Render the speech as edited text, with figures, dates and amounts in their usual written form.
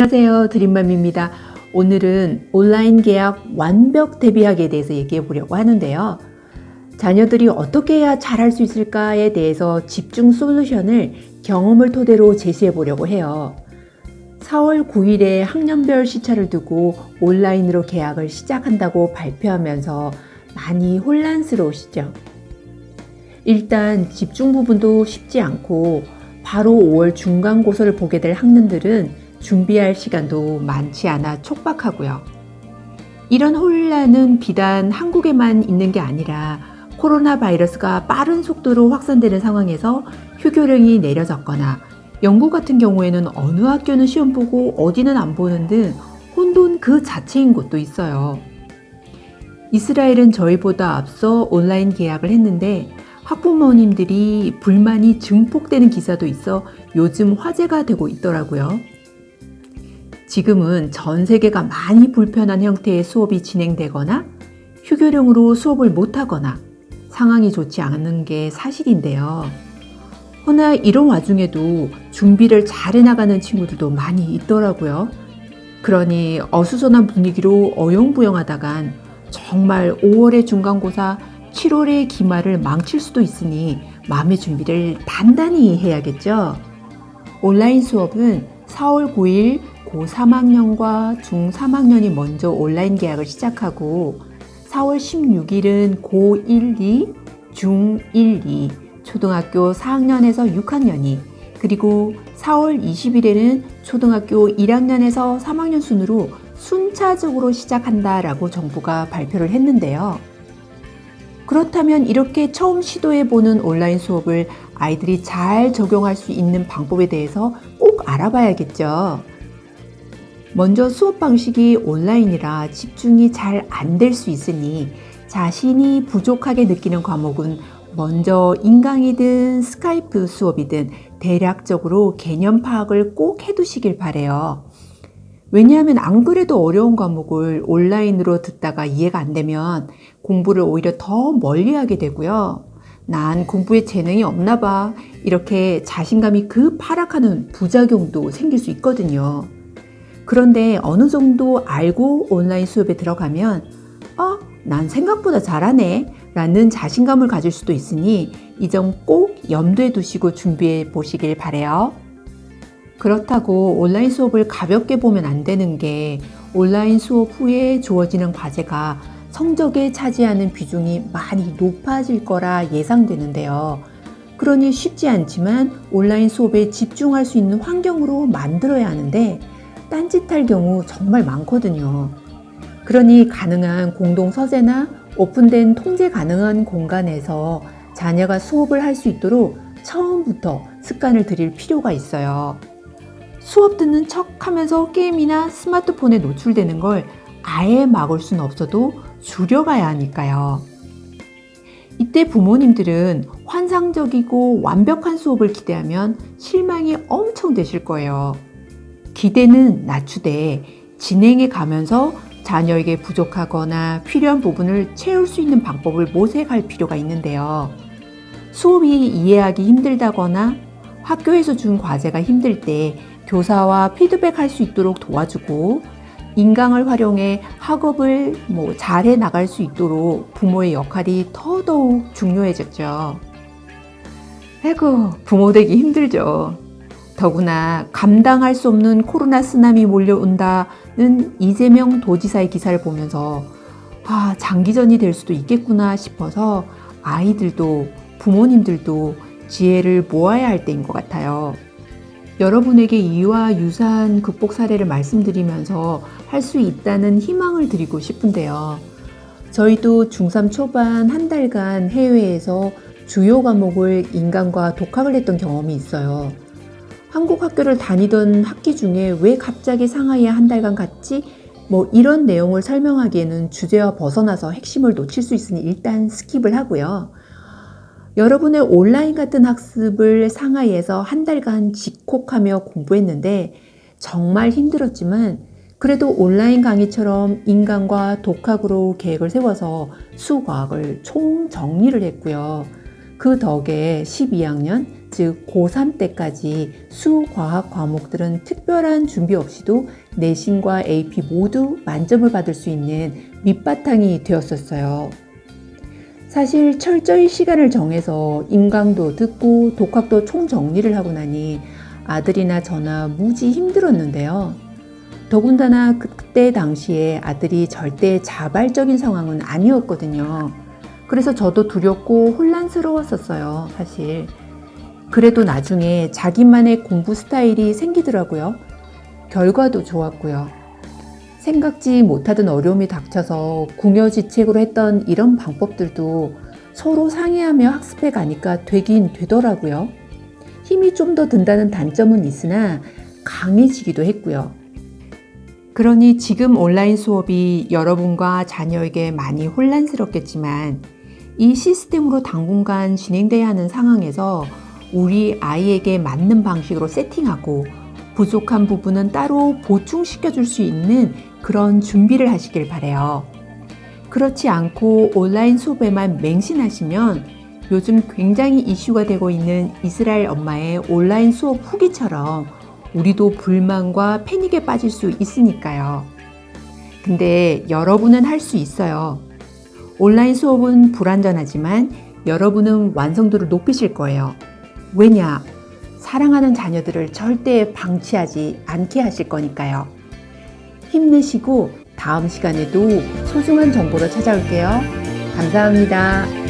안녕하세요. 드림맘입니다. 오늘은 온라인 계약 완벽 대비하기에 대해서 얘기해 보려고 하는데요. 자녀들이 어떻게 해야 잘할 수 있을까에 대해서 집중 솔루션을 경험을 토대로 제시해 보려고 해요. 4월 9일에 학년별 시차를 두고 온라인으로 계약을 시작한다고 발표하면서 많이 혼란스러우시죠? 일단 집중 부분도 쉽지 않고 바로 5월 중간고사를 보게 될 학년들은 준비할 시간도 많지 않아 촉박하고요. 이런 혼란은 비단 한국에만 있는 게 아니라 코로나 바이러스가 빠른 속도로 확산되는 상황에서 휴교령이 내려졌거나 영국 같은 경우에는 어느 학교는 시험 보고 어디는 안 보는 등 혼돈 그 자체인 곳도 있어요. 이스라엘은 저희보다 앞서 온라인 계약을 했는데 학부모님들이 불만이 증폭되는 기사도 있어 요즘 화제가 되고 있더라고요. 지금은 전 세계가 많이 불편한 형태의 수업이 진행되거나 휴교령으로 수업을 못하거나 상황이 좋지 않은 게 사실인데요. 허나 이런 와중에도 준비를 잘 해나가는 친구들도 많이 있더라고요. 그러니 어수선한 분위기로 어영부영하다간 정말 5월의 중간고사, 7월의 기말을 망칠 수도 있으니 마음의 준비를 단단히 해야겠죠. 온라인 수업은 4월 9일 고3학년과 중3학년이 먼저 온라인 계약을 시작하고 4월 16일은 고1, 2, 중1, 2, 초등학교 4학년에서 6학년이 그리고 4월 20일에는 초등학교 1학년에서 3학년 순으로 순차적으로 시작한다라고 정부가 발표를 했는데요. 그렇다면 이렇게 처음 시도해보는 온라인 수업을 아이들이 잘 적용할 수 있는 방법에 대해서 꼭 알아봐야겠죠. 먼저 수업 방식이 온라인이라 집중이 잘 안 될 수 있으니 자신이 부족하게 느끼는 과목은 먼저 인강이든 스카이프 수업이든 대략적으로 개념 파악을 꼭 해두시길 바래요. 왜냐하면 안 그래도 어려운 과목을 온라인으로 듣다가 이해가 안 되면 공부를 오히려 더 멀리하게 되고요. 난 공부에 재능이 없나 봐. 이렇게 자신감이 급 하락하는 부작용도 생길 수 있거든요. 그런데 어느 정도 알고 온라인 수업에 들어가면 난 생각보다 잘하네 라는 자신감을 가질 수도 있으니 이 점 꼭 염두에 두시고 준비해 보시길 바래요. 그렇다고 온라인 수업을 가볍게 보면 안 되는 게 온라인 수업 후에 주어지는 과제가 성적에 차지하는 비중이 많이 높아질 거라 예상되는데요. 그러니 쉽지 않지만 온라인 수업에 집중할 수 있는 환경으로 만들어야 하는데 딴짓할 경우 정말 많거든요. 그러니 가능한 공동 서재나 오픈된 통제 가능한 공간에서 자녀가 수업을 할 수 있도록 처음부터 습관을 들일 필요가 있어요. 수업 듣는 척 하면서 게임이나 스마트폰에 노출되는 걸 아예 막을 수는 없어도 줄여가야 하니까요. 이때 부모님들은 환상적이고 완벽한 수업을 기대하면 실망이 엄청 되실 거예요. 기대는 낮추되 진행해 가면서 자녀에게 부족하거나 필요한 부분을 채울 수 있는 방법을 모색할 필요가 있는데요. 수업이 이해하기 힘들다거나 학교에서 준 과제가 힘들 때 교사와 피드백할 수 있도록 도와주고 인강을 활용해 학업을 잘해 나갈 수 있도록 부모의 역할이 더더욱 중요해졌죠. 아이고, 부모 되기 힘들죠. 더구나 감당할 수 없는 코로나 쓰나미 몰려온다는 이재명 도지사의 기사를 보면서 장기전이 될 수도 있겠구나 싶어서 아이들도 부모님들도 지혜를 모아야 할 때인 것 같아요. 여러분에게 이와 유사한 극복 사례를 말씀드리면서 할 수 있다는 희망을 드리고 싶은데요. 저희도 중3 초반 한 달간 해외에서 주요 과목을 인강과 독학을 했던 경험이 있어요. 한국 학교를 다니던 학기 중에 왜 갑자기 상하이에 한 달간 갔지? 이런 내용을 설명하기에는 주제와 벗어나서 핵심을 놓칠 수 있으니 일단 스킵을 하고요. 여러분의 온라인 같은 학습을 상하이에서 한 달간 집콕하며 공부했는데 정말 힘들었지만 그래도 온라인 강의처럼 인강과 독학으로 계획을 세워서 수과학을 총 정리를 했고요. 그 덕에 12학년 즉 고3 때까지 수과학 과목들은 특별한 준비 없이도 내신과 AP 모두 만점을 받을 수 있는 밑바탕이 되었었어요. 사실 철저히 시간을 정해서 인강도 듣고 독학도 총정리를 하고 나니 아들이나 저나 무지 힘들었는데요. 더군다나 그때 당시에 아들이 절대 자발적인 상황은 아니었거든요. 그래서 저도 두렵고 혼란스러웠었어요, 사실. 그래도 나중에 자기만의 공부 스타일이 생기더라고요. 결과도 좋았고요. 생각지 못하던 어려움이 닥쳐서 궁여지책으로 했던 이런 방법들도 서로 상의하며 학습해 가니까 되긴 되더라고요. 힘이 좀 더 든다는 단점은 있으나 강해지기도 했고요. 그러니 지금 온라인 수업이 여러분과 자녀에게 많이 혼란스럽겠지만 이 시스템으로 당분간 진행돼야 하는 상황에서 우리 아이에게 맞는 방식으로 세팅하고 부족한 부분은 따로 보충시켜 줄 수 있는 그런 준비를 하시길 바라요. 그렇지 않고 온라인 수업에만 맹신하시면 요즘 굉장히 이슈가 되고 있는 이스라엘 엄마의 온라인 수업 후기처럼 우리도 불만과 패닉에 빠질 수 있으니까요. 근데 여러분은 할 수 있어요. 온라인 수업은 불완전하지만 여러분은 완성도를 높이실 거예요. 왜냐? 사랑하는 자녀들을 절대 방치하지 않게 하실 거니까요. 힘내시고 다음 시간에도 소중한 정보로 찾아올게요. 감사합니다.